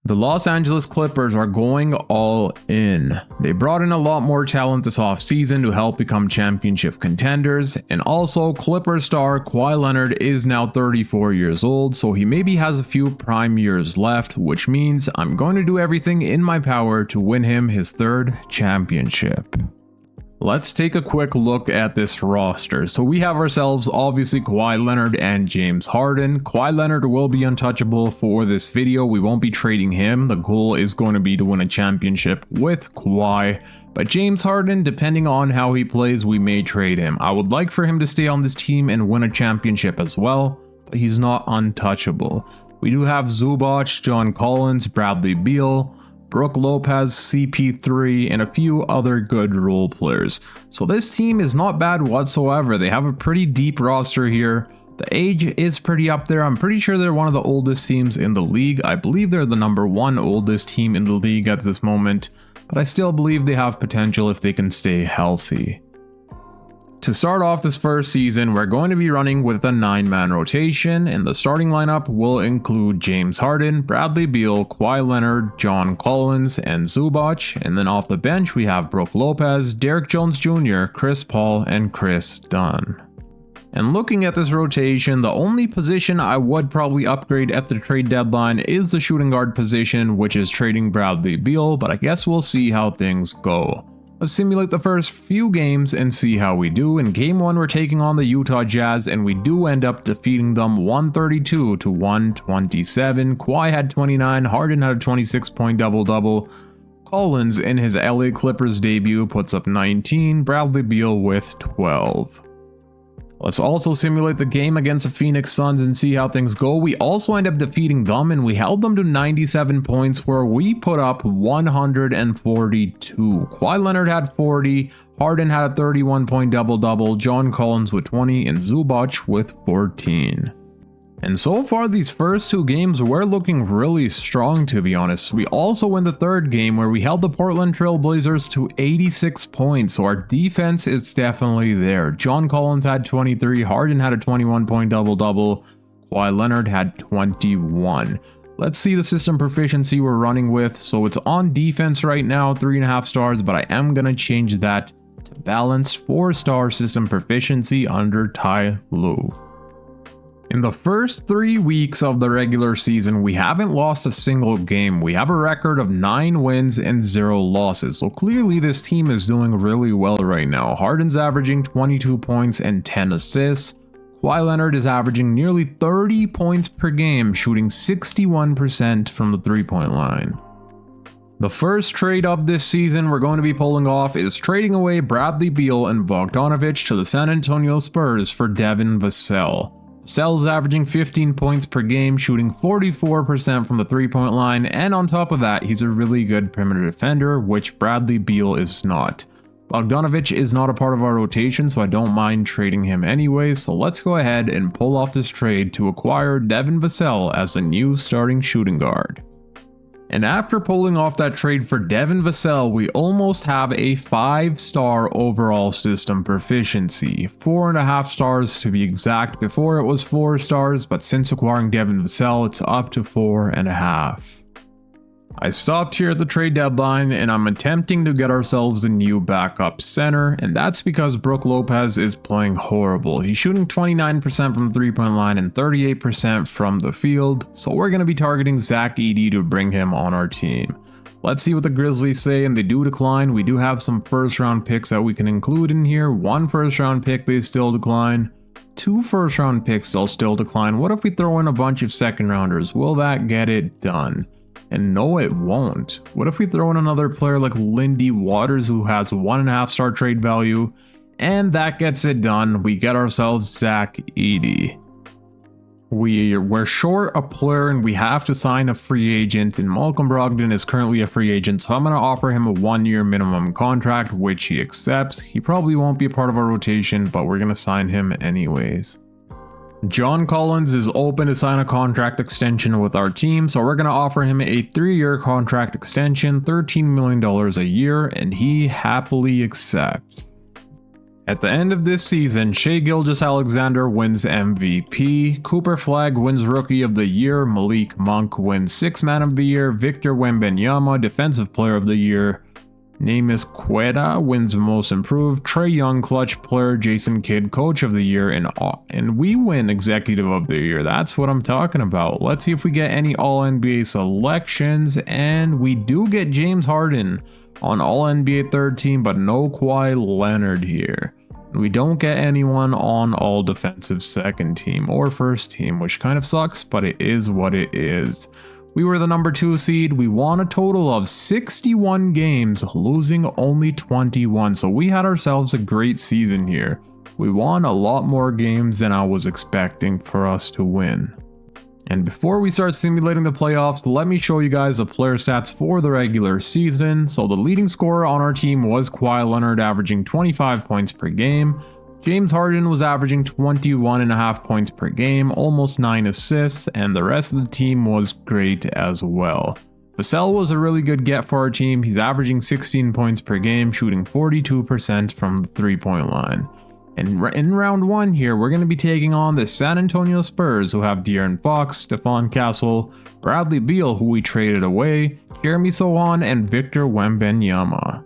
The Los Angeles Clippers are going all in. They brought in a lot more talent this offseason to help become championship contenders, and also Clippers star Kawhi Leonard is now 34 years old, so he maybe has a few prime years left, which means I'm going to do everything in my power to win him his third championship. Let's take a quick look at this roster. So we have ourselves obviously Kawhi Leonard and James Harden. Kawhi Leonard will be untouchable for this video. We won't be trading him. The goal is going to be to win a championship with Kawhi. But James Harden, depending on how he plays, we may trade him. I would like for him to stay on this team and win a championship as well, but he's not untouchable. We do have Zubac, John Collins, Bradley Beal, Brook Lopez, CP3, and a few other good role players. So this team is not bad whatsoever. They have a pretty deep roster here. The age is pretty up there. I'm pretty sure they're one of the oldest teams in the league. I believe they're the #1 oldest team in the league at this moment, but I still believe they have potential if they can stay healthy. To start off this first season, we're going to be running with a 9-man rotation, and the starting lineup will include James Harden, Bradley Beal, Kawhi Leonard, John Collins, and Zubac, and then off the bench we have Brook Lopez, Derrick Jones Jr., Chris Paul, and Chris Dunn. And looking at this rotation, the only position I would probably upgrade at the trade deadline is the shooting guard position, which is trading Bradley Beal, but I guess we'll see how things go. Let's simulate the first few games and see how we do. In game 1, we're taking on the Utah Jazz, and we do end up defeating them 132 to 127. Kawhi had 29, Harden had a 26-point double-double. Collins in his LA Clippers debut puts up 19, Bradley Beal with 12. Let's also simulate the game against the Phoenix Suns and see how things go. We also end up defeating them, and we held them to 97 points where we put up 142. Kawhi Leonard had 40, Harden had a 31-point double-double, John Collins with 20, and Zubac with 14. And so far these first 2 games were looking really strong, to be honest. We also win the third game where we held the Portland Trail Blazers to 86 points, so our defense is definitely there. John Collins had 23, Harden had a 21-point double-double, Kawhi Leonard had 21. Let's see the system proficiency we're running with. So it's on defense right now, 3.5 stars, but I am going to change that to balanced 4-star system proficiency under Ty Lue. In the first 3 weeks of the regular season, we haven't lost a single game. We have a record of 9 wins and 0 losses, so clearly this team is doing really well right now. Harden's averaging 22 points and 10 assists. Kawhi Leonard is averaging nearly 30 points per game, shooting 61% from the 3-point line. The first trade of this season we're going to be pulling off is trading away Bradley Beal and Bogdanovic to the San Antonio Spurs for Devin Vassell. Vassell's averaging 15 points per game, shooting 44% from the 3-point line, and on top of that, he's a really good perimeter defender, which Bradley Beal is not. Bogdanovic is not a part of our rotation, so I don't mind trading him anyway, so let's go ahead and pull off this trade to acquire Devin Vassell as the new starting shooting guard. And after pulling off that trade for Devin Vassell, we almost have a 5-star overall system proficiency. 4.5 stars to be exact. Before it was 4 stars, but since acquiring Devin Vassell, it's up to 4.5. I stopped here at the trade deadline, and I'm attempting to get ourselves a new backup center, and that's because Brook Lopez is playing horrible. He's shooting 29% from the 3-point line and 38% from the field, so we're going to be targeting Zach Edey to bring him on our team. Let's see what the Grizzlies say, and they do decline. We do have some first-round picks that we can include in here. 1 first-round pick they still decline. 2 first-round picks they'll still decline. What if we throw in a bunch of second-rounders? Will that get it done? And no, it won't. What if we throw in another player like Lindy Waters, who has 1.5-star trade value, and that gets it done? We get ourselves Zach Edey. We're short a player, and we have to sign a free agent, and Malcolm Brogdon is currently a free agent, so I'm going to offer him a 1-year minimum contract, which he accepts. He probably won't be a part of our rotation, but we're going to sign him anyways. John Collins is open to sign a contract extension with our team, so we're going to offer him a 3-year contract extension, $13 million a year, and he happily accepts. At the end of this season, Shai Gilgeous-Alexander wins MVP, Cooper Flagg wins Rookie of the Year, Malik Monk wins Sixth Man of the Year, Victor Wembanyama Defensive Player of the Year, Neemias Queta wins Most Improved, Trae Young Clutch Player, Jason Kidd Coach of the Year, and we win Executive of the Year. That's what I'm talking about. Let's see if we get any All-NBA selections, and we do get James Harden on All-NBA third team, but no Kawhi Leonard here. We don't get anyone on All-Defensive second team or first team, which kind of sucks, but it is what it is. We were the number 2 seed. We won a total of 61 games, losing only 21. So we had ourselves a great season here. We won a lot more games than I was expecting for us to win. And before we start simulating the playoffs, let me show you guys the player stats for the regular season. So the leading scorer on our team was Kawhi Leonard, averaging 25 points per game. James Harden was averaging 21.5 points per game, almost 9 assists, and the rest of the team was great as well. Vassell was a really good get for our team. He's averaging 16 points per game, shooting 42% from the 3-point line. And in round 1 here, we're going to be taking on the San Antonio Spurs, who have De'Aaron Fox, Stephon Castle, Bradley Beal, who we traded away, Jeremy Sohan, and Victor Wembanyama.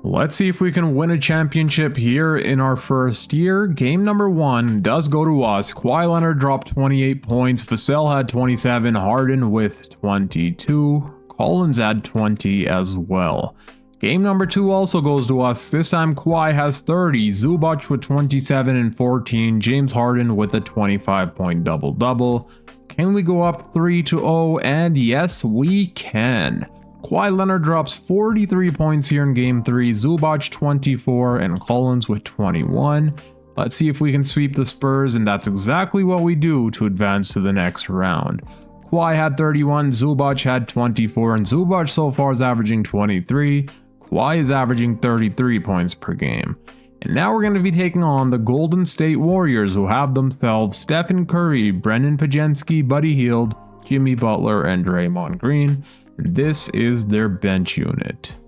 Let's see if we can win a championship here in our first year. Game number 1 does go to us. Kawhi Leonard dropped 28 points. Vassell had 27. Harden with 22. Collins had 20 as well. Game number 2 also goes to us. This time Kawhi has 30. Zubac with 27 and 14. James Harden with a 25-point double-double. Can we go up 3-0? And yes, we can. Kawhi Leonard drops 43 points here in Game 3, Zubac 24, and Collins with 21. Let's see if we can sweep the Spurs, and that's exactly what we do to advance to the next round. Kawhi had 31, Zubac had 24, and Zubac so far is averaging 23. Kawhi is averaging 33 points per game. And now we're going to be taking on the Golden State Warriors, who have themselves Stephen Curry, Brendan Pajemski, Buddy Hield, Jimmy Butler, and Draymond Green. This is their bench unit.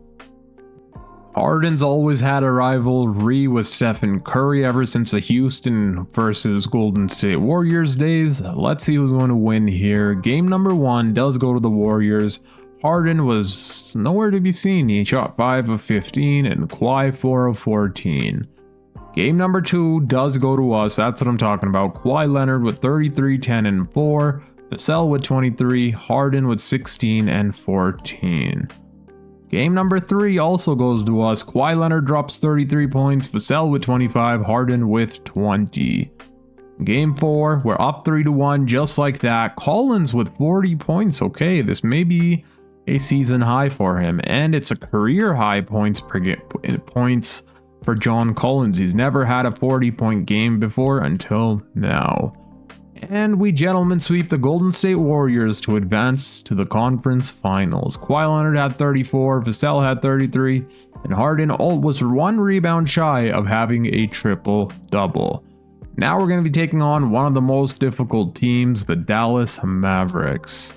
Harden's always had a rivalry with Stephen Curry ever since the Houston versus Golden State Warriors days. Let's see who's going to win here. Game number 1 does go to the Warriors. Harden was nowhere to be seen. He shot 5 of 15 and Kawhi 4 of 14. Game number 2 does go to us. That's what I'm talking about. Kawhi Leonard with 33, 10, and 4. Vassell with 23, Harden with 16 and 14. Game number 3 also goes to us. Kawhi Leonard drops 33 points, Vassell with 25, Harden with 20. Game 4, we're up 3-1 just like that. Collins with 40 points. Okay, this may be a season high for him, and it's a career high points for John Collins. He's never had a 40-point game before until now. And we gentlemen sweep the Golden State Warriors to advance to the conference finals. Kawhi Leonard had 34, Vassell had 33, and Harden was 1 rebound shy of having a triple-double. Now we're going to be taking on one of the most difficult teams, the Dallas Mavericks.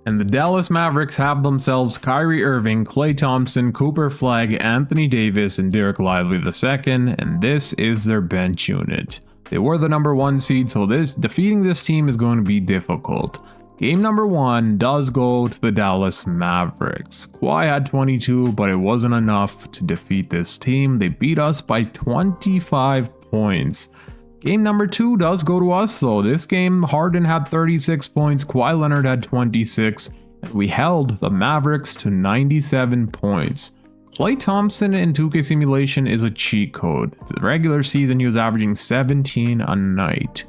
And the Dallas Mavericks have themselves Kyrie Irving, Klay Thompson, Cooper Flagg, Anthony Davis, and Derek Lively II, and this is their bench unit. They were the number 1 seed, so defeating this team is going to be difficult. Game number 1 does go to the Dallas Mavericks. Kawhi had 22, but it wasn't enough to defeat this team. They beat us by 25 points. Game number 2 does go to us, though. This game, Harden had 36 points, Kawhi Leonard had 26, and we held the Mavericks to 97 points. Klay Thompson in 2K Simulation is a cheat code. The regular season, he was averaging 17 a night.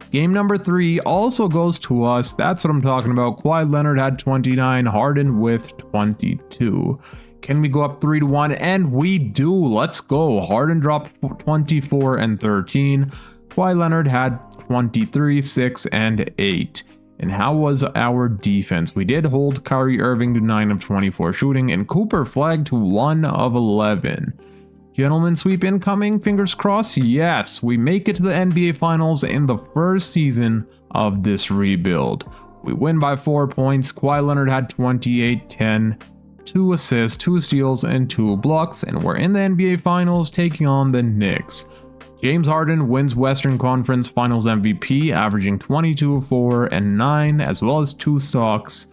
Game number 3 also goes to us. That's what I'm talking about. Kawhi Leonard had 29, Harden with 22. Can we go up 3-1? And we do. Let's go. Harden dropped 24 and 13. Kawhi Leonard had 23, 6, and 8. And how was our defense? We did hold Kyrie Irving to 9 of 24 shooting and Cooper Flagg to 1 of 11. Gentlemen sweep incoming, fingers crossed. Yes, we make it to the NBA Finals in the first season of this rebuild. We win by 4 points. Kawhi Leonard had 28, 10, 2 assists, 2 steals, and 2 blocks, and we're in the NBA Finals taking on the Knicks. James Harden wins Western Conference Finals MVP, averaging 22, 4, and 9, as well as 2 stocks.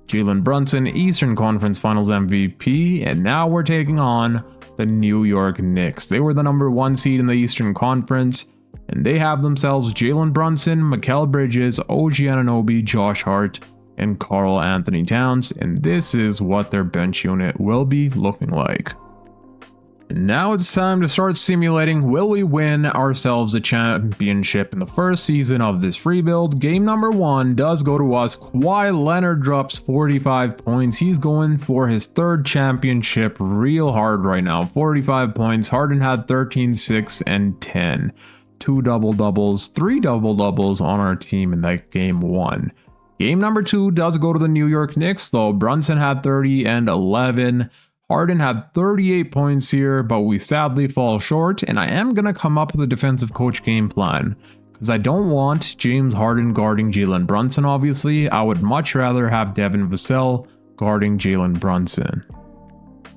Jalen Brunson, Eastern Conference Finals MVP, and now we're taking on the New York Knicks. They were the number 1 seed in the Eastern Conference, and they have themselves Jalen Brunson, Mikal Bridges, OG Anunoby, Josh Hart, and Karl Anthony Towns, and this is what their bench unit will be looking like. And now it's time to start simulating, will we win ourselves a championship in the first season of this rebuild? Game number 1 does go to us. Kawhi Leonard drops 45 points. He's going for his 3rd championship real hard right now. 45 points. Harden had 13, 6, and 10. 2 double-doubles, 3 double-doubles on our team in that game 1. Game number 2 does go to the New York Knicks though. Brunson had 30 and 11. Harden had 38 points here, but we sadly fall short, and I am going to come up with a defensive coach game plan, because I don't want James Harden guarding Jalen Brunson, obviously. I would much rather have Devin Vassell guarding Jalen Brunson.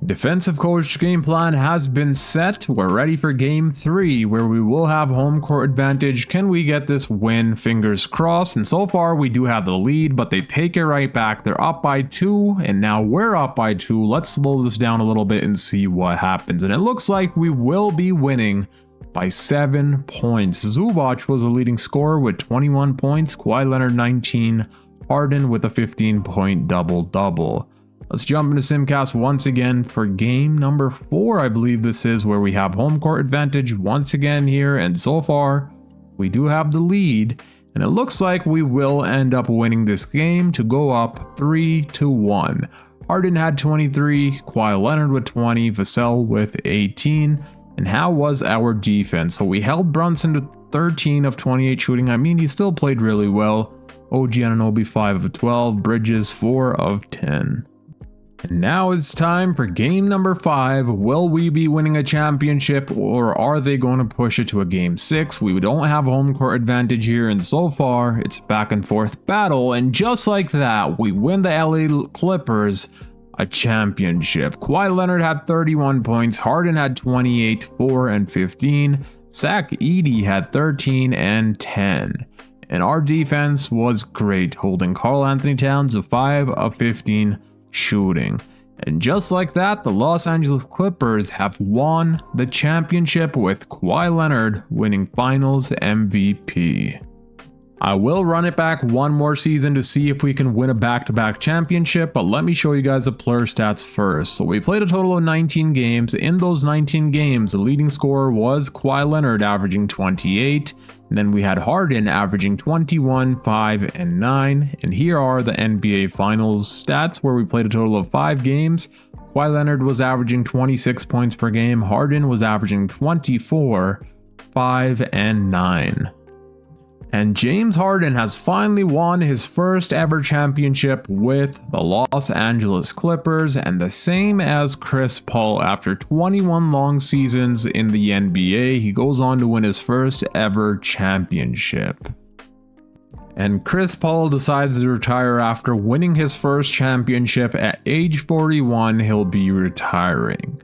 Defensive coach game plan has been set. We're ready for game 3, where we will have home court advantage. Can we get this win? Fingers crossed. And so far we do have the lead, but they take it right back. They're up by 2, and now we're up by 2. Let's slow this down a little bit and see what happens. And it looks like we will be winning by 7 points. Zubac was the leading scorer with 21 points. Kawhi Leonard 19. Harden with a 15-point double-double. Let's jump into Simcast once again for game number 4, I believe this is, where we have home court advantage once again here, and so far we do have the lead, and it looks like we will end up winning this game to go up 3-1. Harden had 23, Kawhi Leonard with 20, Vassell with 18, and how was our defense? So we held Brunson to 13 of 28 shooting. I mean, he still played really well. OG Anunoby 5 of 12, Bridges 4 of 10. And now it's time for game number 5. Will we be winning a championship, or are they going to push it to a game 6? We don't have home court advantage here, and so far it's back and forth battle, and just like that, we win the LA Clippers a championship. Kawhi Leonard had 31 points, Harden had 28, 4, and 15. Zach Edey had 13 and 10. And our defense was great, holding Karl Anthony Towns to 5 of 15 shooting. And just like that, the Los Angeles Clippers have won the championship, with Kawhi Leonard winning Finals MVP. I will run it back one more season to see if we can win a back-to-back championship, but let me show you guys the player stats first. So we played a total of 19 games. In those 19 games, the leading scorer was Kawhi Leonard, averaging 28. And then we had Harden averaging 21, 5, and 9. And here are the NBA Finals stats, where we played a total of 5 games. Kawhi Leonard was averaging 26 points per game. Harden was averaging 24, 5, and 9. And James Harden has finally won his first ever championship with the Los Angeles Clippers, and the same as Chris Paul. After 21 long seasons in the NBA, he goes on to win his first ever championship. And Chris Paul decides to retire after winning his first championship. At age 41, he'll be retiring.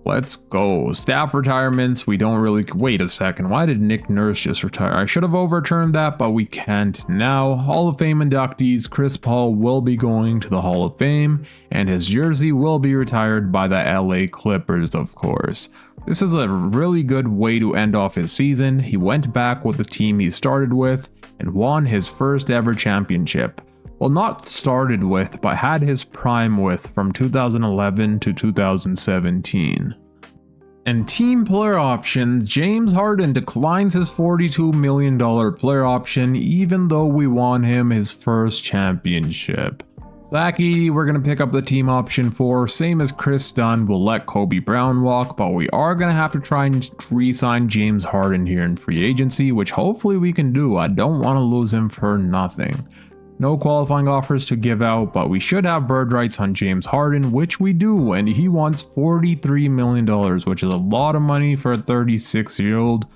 Let's go. Staff retirements, we don't really... Wait a second, why did Nick Nurse just retire? I should have overturned that, but we can't now. Hall of Fame inductees, Chris Paul will be going to the Hall of Fame, and his jersey will be retired by the LA Clippers, of course. This is a really good way to end off his season. He went back with the team he started with and won his first ever championship. Well, not started with, but had his prime with from 2011 to 2017. And team player option, James Harden declines his $42 million player option, even though we won him his first championship. Zach Edey, we're going to pick up the team option for, same as Chris Dunn. We'll let Kobe Brown walk, but we are going to have to try and re-sign James Harden here in free agency, which hopefully we can do. I don't want to lose him for nothing. No qualifying offers to give out, but we should have bird rights on James Harden, which we do, and he wants $43 million, which is a lot of money for a 36-year-old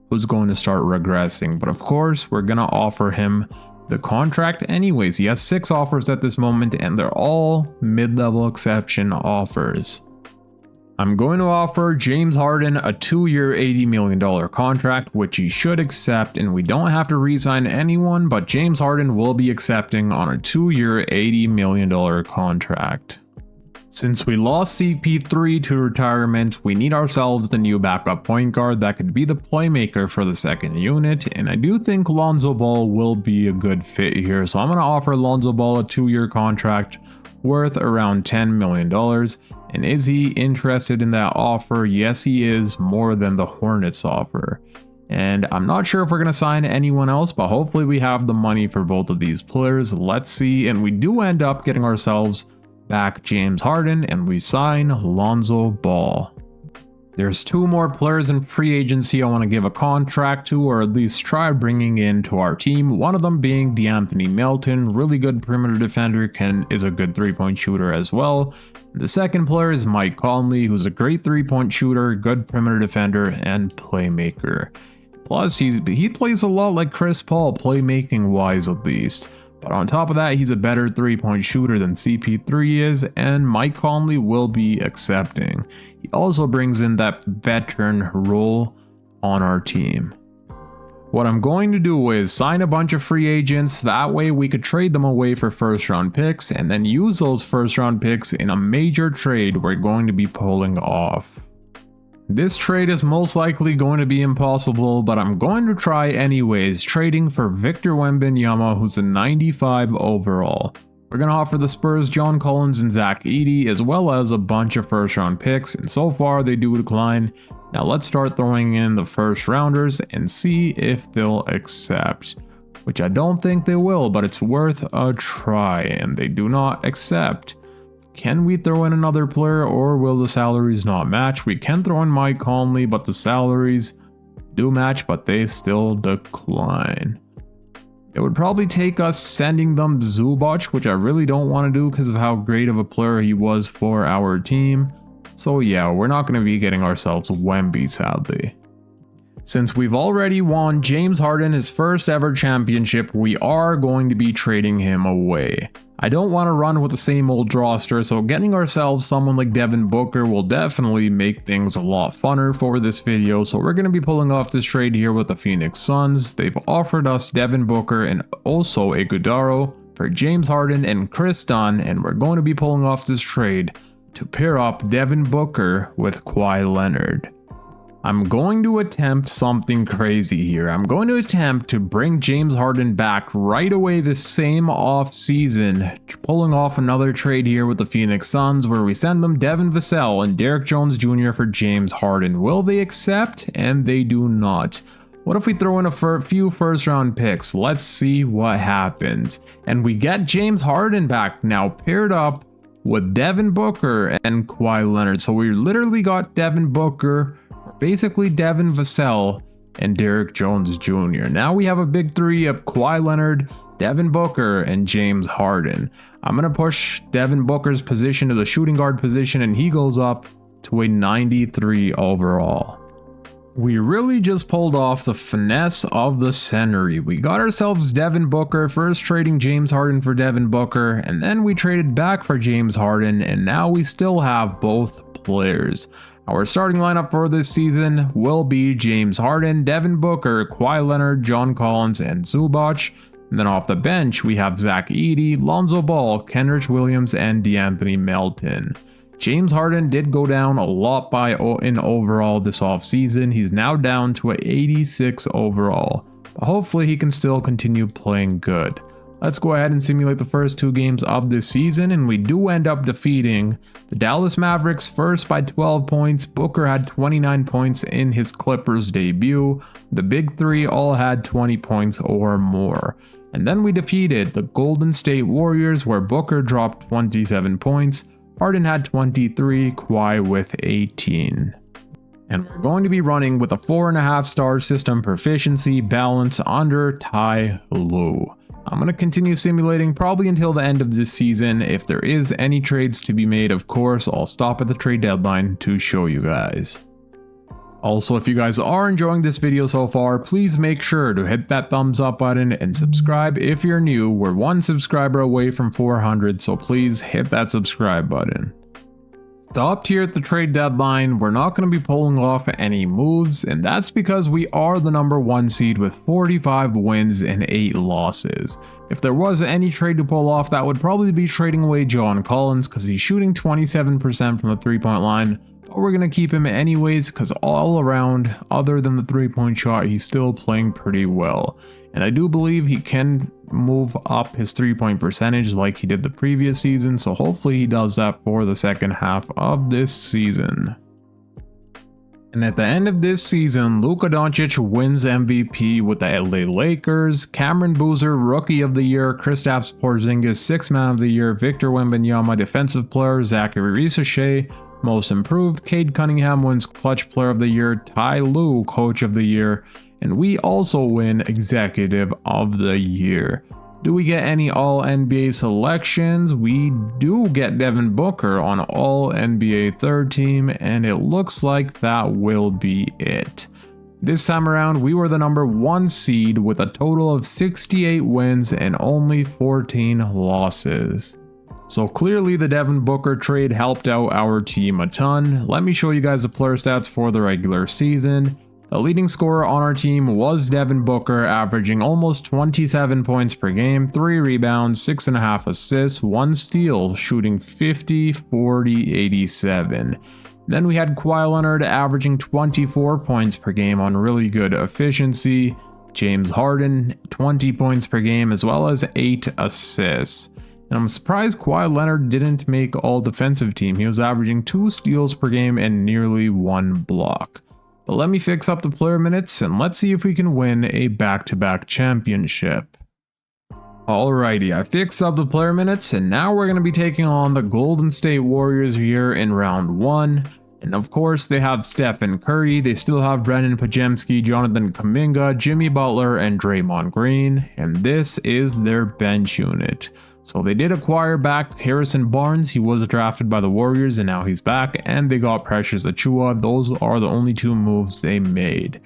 who's going to start regressing. But of course, we're going to offer him the contract anyways. He has 6 offers at this moment, and they're all mid-level exception offers. I'm going to offer James Harden a 2-year $80 million contract, which he should accept, and we don't have to re-sign anyone, but James Harden will be accepting on a 2-year $80 million contract. Since we lost CP3 to retirement, we need ourselves the new backup point guard that could be the playmaker for the second unit, and I do think Lonzo Ball will be a good fit here, so I'm going to offer Lonzo Ball a 2-year contract worth around $10 million. And is he interested in that offer? Yes, he is, more than the Hornets offer. And I'm not sure if we're going to sign anyone else, but hopefully we have the money for both of these players. Let's see. And we do end up getting ourselves back James Harden, and we sign Lonzo Ball. There's 2 more players in free agency I want to give a contract to, or at least try bringing in to our team. One of them being De'Anthony Melton, really good perimeter defender, is a good 3-point shooter as well. The second player is Mike Conley, who's a great 3-point shooter, good perimeter defender, and playmaker. Plus, he plays a lot like Chris Paul, playmaking wise at least. But on top of that, he's a better 3-point shooter than CP3 is, and Mike Conley will be accepting. He also brings in that veteran role on our team. What I'm going to do is sign a bunch of free agents, that way we could trade them away for first round picks, and then use those first round picks in a major trade we're going to be pulling off. This trade is most likely going to be impossible, but I'm going to try anyways, trading for Victor Wembanyama, who's a 95 overall. We're going to offer the Spurs John Collins and Zach Edey, as well as a bunch of first round picks, and so far they do decline. Now let's start throwing in the first rounders and see if they'll accept, which I don't think they will, but it's worth a try, and they do not accept. Can we throw in another player, or will the salaries not match? We can throw in Mike Conley, but the salaries do match, but they still decline. It would probably take us sending them Zubac, which I really don't want to do because of how great of a player he was for our team. So yeah, we're not going to be getting ourselves Wemby, sadly. Since we've already won James Harden his first ever championship, we are going to be trading him away. I don't want to run with the same old roster, so getting ourselves someone like Devin Booker will definitely make things a lot funner for this video, so we're going to be pulling off this trade here with the Phoenix Suns. They've offered us Devin Booker and also Iguodala for James Harden and Chris Dunn, and we're going to be pulling off this trade to pair up Devin Booker with Kawhi Leonard. I'm going to attempt something crazy here. I'm going to attempt to bring James Harden back right away this same off season, pulling off another trade here with the Phoenix Suns where we send them Devin Vassell and Derrick Jones Jr. for James Harden. Will they accept? And they do not. What if we throw in a few first round picks? Let's see what happens. And we get James Harden back now paired up with Devin Booker and Kawhi Leonard. So we literally got Devin Booker, basically Devin Vassell, and Derrick Jones Jr. Now we have a big 3 of Kawhi Leonard, Devin Booker, and James Harden. I'm going to push Devin Booker's position to the shooting guard position, and he goes up to a 93 overall. We really just pulled off the finesse of the century. We got ourselves Devin Booker, first trading James Harden for Devin Booker, and then we traded back for James Harden, and now we still have both players. Our starting lineup for this season will be James Harden, Devin Booker, Kawhi Leonard, John Collins, and Zubac. And then off the bench, we have Zach Edey, Lonzo Ball, Kenrich Williams, and De'Anthony Melton. James Harden did go down a lot in overall this offseason. He's now down to an 86 overall. But hopefully he can still continue playing good. Let's go ahead and simulate the first 2 games of this season, and we do end up defeating the Dallas Mavericks first by 12 points. Booker had 29 points in his Clippers debut. The big 3 all had 20 points or more. And then we defeated the Golden State Warriors where Booker dropped 27 points. Harden had 23, Kawhi with 18. And we're going to be running with a 4.5-star system proficiency balance under Ty Lue. I'm going to continue simulating probably until the end of this season. If there is any trades to be made, of course, I'll stop at the trade deadline to show you guys. Also, if you guys are enjoying this video so far, please make sure to hit that thumbs up button and subscribe if you're new. We're 1 subscriber away from 400, so please hit that subscribe button. Stopped here at the trade deadline, we're not going to be pulling off any moves, and that's because we are the number 1 seed with 45 wins and 8 losses. If there was any trade to pull off, that would probably be trading away John Collins because he's shooting 27% from the 3-point line, but we're going to keep him anyways because all around, other than the 3-point shot, he's still playing pretty well. And I do believe he can move up his 3-point percentage like he did the previous season, so hopefully he does that for the second half of this season. And at the end of this season, Luka Doncic wins MVP with the LA Lakers, Cameron Boozer Rookie of the Year, Kristaps Porzingis 6th Man of the Year, Victor Wembanyama Defensive Player, Zachary Risache Most Improved, Cade Cunningham wins Clutch Player of the Year, Ty Lue Coach of the Year, and we also win Executive of the Year. Do we get any All-NBA selections? We do get Devin Booker on All-NBA 3rd team, and it looks like that will be it. This time around, we were the number 1 seed with a total of 68 wins and only 14 losses. So clearly the Devin Booker trade helped out our team a ton. Let me show you guys the player stats for the regular season. The leading scorer on our team was Devin Booker, averaging almost 27 points per game, 3 rebounds, 6.5 assists, 1 steal, shooting 50, 40, 87. Then we had Kawhi Leonard averaging 24 points per game on really good efficiency, James Harden 20 points per game as well as 8 assists. And I'm surprised Kawhi Leonard didn't make all defensive team. He was averaging 2 steals per game and nearly 1 block. But let me fix up the player minutes and let's see if we can win a back-to-back championship. Alrighty, I fixed up the player minutes and now we're going to be taking on the Golden State Warriors here in round 1. And of course they have Stephen Curry, they still have Brendan Pajemski, Jonathan Kuminga, Jimmy Butler, and Draymond Green. And this is their bench unit. So they did acquire back Harrison Barnes. He was drafted by the Warriors and now he's back, and they got Precious Achiuwa. Those are the only 2 moves they made.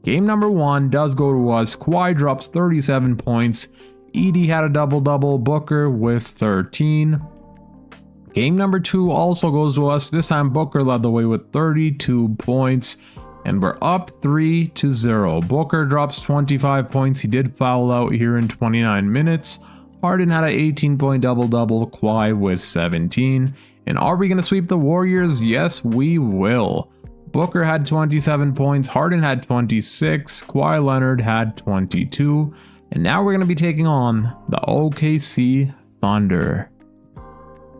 Game number 1 does go to us. Kawhi drops 37 points. Edie had a double-double, Booker with 13. Game number 2 also goes to us. This time Booker led the way with 32 points. And we're up 3-0. Booker drops 25 points. He did foul out here in 29 minutes. Harden had an 18-point double-double, Kawhi with 17. And are we going to sweep the Warriors? Yes, we will. Booker had 27 points, Harden had 26, Kawhi Leonard had 22. And now we're going to be taking on the OKC Thunder.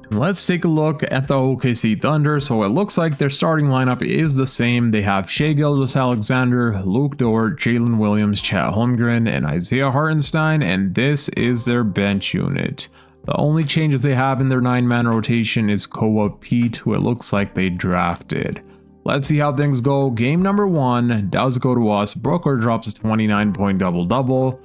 Let's take a look at the OKC Thunder. So it looks like their starting lineup is the same. They have Shai Gilgeous-Alexander, Luke Dort, Jalen Williams, Chet Holmgren, and Isaiah Hartenstein, and this is their bench unit. The only changes they have in their 9-man rotation is Koa Pete, who it looks like they drafted. Let's see how things go. Game number 1 does go to us. Booker drops a 29-point double-double,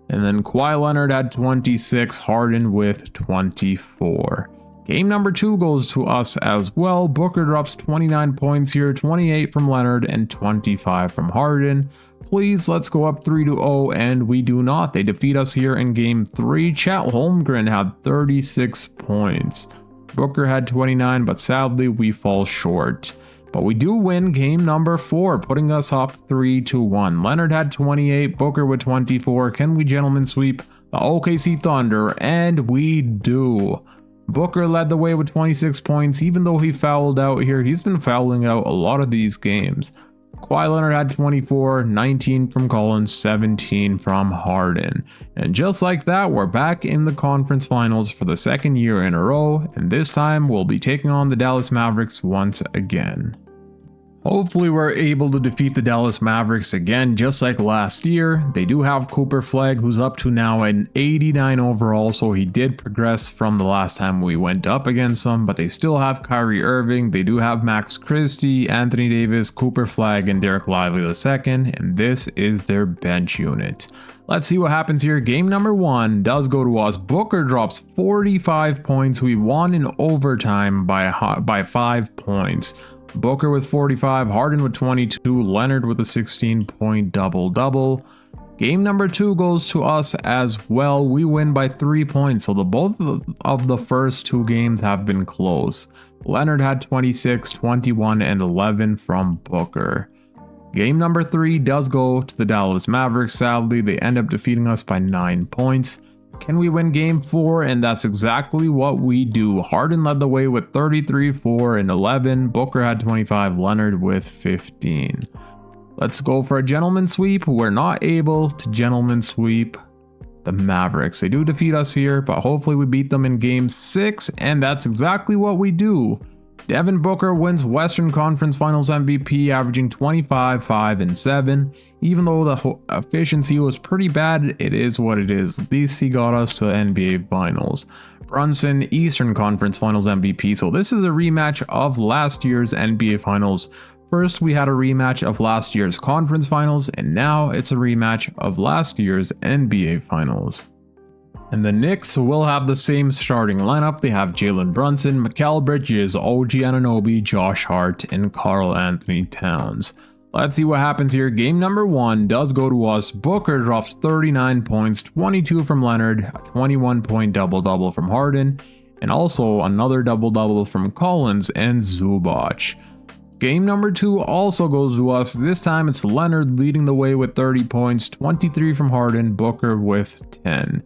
and then Kawhi Leonard had 26, Harden with 24. Game number 2 goes to us as well. Booker drops 29 points here, 28 from Leonard and 25 from Harden. Please, let's go up 3-0, and we do not. They defeat us here in game 3. Chet Holmgren had 36 points. Booker had 29, but sadly we fall short. But we do win game number 4, putting us up 3-1. Leonard had 28, Booker with 24. Can we gentlemen sweep the OKC Thunder? And we do. Booker led the way with 26 points. Even though he fouled out here, he's been fouling out a lot of these games. Kawhi Leonard had 24, 19 from Collins, 17 from Harden. And just like that, we're back in the conference finals for the 2nd year in a row, and this time we'll be taking on the Dallas Mavericks once again. Hopefully we're able to defeat the Dallas Mavericks again just like last year. They do have Cooper Flag, who's up to now an 89 overall, so he did progress from the last time we went up against them, but they still have Kyrie Irving. They do have Max Christie, Anthony Davis, Cooper Flag, and Derek Lively II, and this is their bench unit. Let's see what happens here. Game number 1 does go to us. Booker drops 45 points. We won in overtime by 5 points. Booker with 45, Harden with 22, Leonard with a 16-point double-double. Game number 2 goes to us as well. We win by 3 points, so both of the first 2 games have been close. Leonard had 26, 21, and 11 from Booker. Game number 3 does go to the Dallas Mavericks. Sadly, they end up defeating us by 9 points. Can we win game 4? And that's exactly what we do. Harden led the way with 33, 4, and 11. Booker had 25, Leonard with 15. Let's go for a gentleman sweep. We're not able to gentleman sweep the Mavericks. They do defeat us here, but hopefully we beat them in game 6, and that's exactly what we do. Devin Booker wins Western Conference Finals MVP, averaging 25, 5, and 7. Even though the efficiency was pretty bad, it is what it is. At least he got us to the NBA Finals. Brunson, Eastern Conference Finals MVP. So this is a rematch of last year's NBA Finals. First, we had a rematch of last year's conference finals, and now it's a rematch of last year's NBA Finals. And the Knicks will have the same starting lineup. They have Jalen Brunson, Mikal Bridges, OG Anunoby, Josh Hart, and Karl Anthony Towns. Let's see what happens here. Game number 1 does go to us. Booker drops 39 points, 22 from Leonard, a 21-point double-double from Harden, and also another double-double from Collins and Zubac. Game number 2 also goes to us. This time it's Leonard leading the way with 30 points, 23 from Harden, Booker with 10.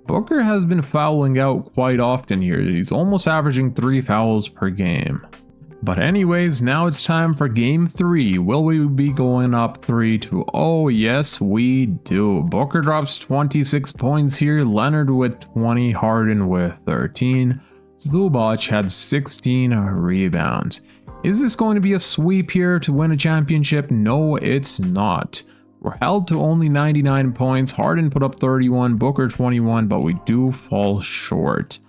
Booker has been fouling out quite often here. He's almost averaging 3 fouls per game. But anyways, now it's time for game 3. Will we be going up 3-0? Yes, we do. Booker drops 26 points here, Leonard with 20, Harden with 13. Zubac had 16 rebounds. Is this going to be a sweep here to win a championship? No, it's not. We're held to only 99 points. Harden put up 31, Booker 21, but we do fall short.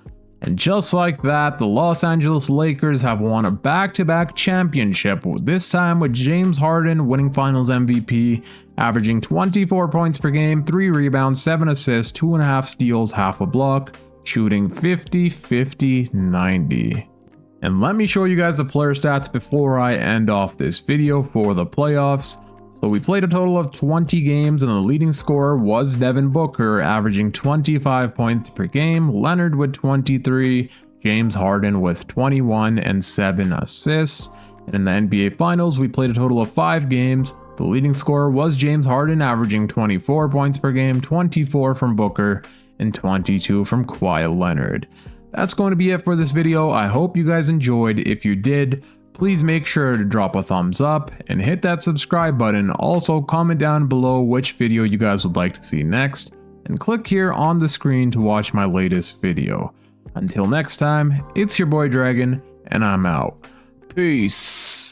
And just like that, the Los Angeles Lakers have won a back-to-back championship, this time with James Harden winning Finals MVP, averaging 24 points per game, 3 rebounds, 7 assists, 2.5 steals, half a block, shooting 50, 50, 90. And let me show you guys the player stats before I end off this video for the playoffs. So we played a total of 20 games and the leading scorer was Devin Booker, averaging 25 points per game, Leonard with 23, James Harden with 21 and 7 assists. And in the NBA Finals, we played a total of 5 games. The leading scorer was James Harden, averaging 24 points per game, 24 from Booker, and 22 from Kawhi Leonard. That's going to be it for this video. I hope you guys enjoyed. If you did, please make sure to drop a thumbs up and hit that subscribe button. Also, comment down below which video you guys would like to see next, and click here on the screen to watch my latest video. Until next time, it's your boy Dragon, and I'm out. Peace.